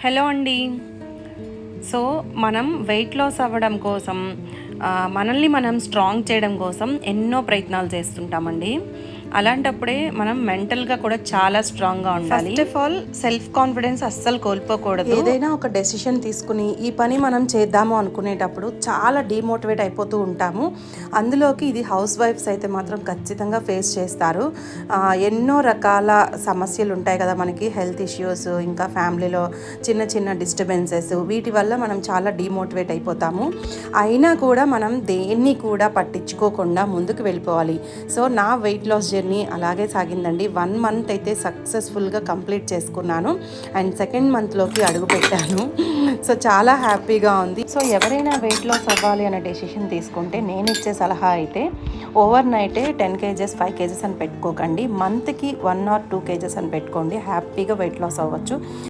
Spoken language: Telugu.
హలో అండి. సో మనం వెయిట్ లాస్ అవ్వడం కోసం మనల్ని మనం స్ట్రాంగ్ చేయడం కోసం ఎన్నో ప్రయత్నాలు చేస్తుంటామండి. అలాంటప్పుడే మనం మెంటల్గా కూడా చాలా స్ట్రాంగ్గా ఉండాలి. First of all self confidence అస్సలు కోల్పోకూడదు. ఏదైనా ఒక డెసిషన్ తీసుకుని ఈ పని మనం చేద్దాము అనుకునేటప్పుడు చాలా డిమోటివేట్ అయిపోతూ ఉంటాము. అందులోకి ఇది హౌస్ వైఫ్స్ అయితే మాత్రం ఖచ్చితంగా ఫేస్ చేస్తారు. ఎన్నో రకాల సమస్యలు ఉంటాయి కదా మనకి, హెల్త్ ఇష్యూస్, ఇంకా ఫ్యామిలీలో చిన్న చిన్న డిస్టర్బెన్సెస్, వీటి వల్ల మనం చాలా డిమోటివేట్ అయిపోతాము. అయినా కూడా మనం దేన్ని కూడా పట్టించుకోకుండా ముందుకు వెళ్ళిపోవాలి. సో నా వెయిట్ లాస్ జర్నీ అలాగే సాగిందండి. 1 మంత్ అయితే సక్సెస్ఫుల్గా కంప్లీట్ చేసుకున్నాను అండ్ సెకండ్ మంత్లోకి అడుగు పెట్టాను. సో చాలా హ్యాపీగా ఉంది. సో ఎవరైనా వెయిట్ లాస్ అవ్వాలి అనే డెసిషన్ తీసుకుంటే నేను ఇచ్చే సలహా అయితే ఓవర్ నైటే 10 kgs 5 kgs అని పెట్టుకోకండి. మంత్కి 1 or 2 kgs అని పెట్టుకోండి. హ్యాపీగా వెయిట్ లాస్ అవ్వచ్చు.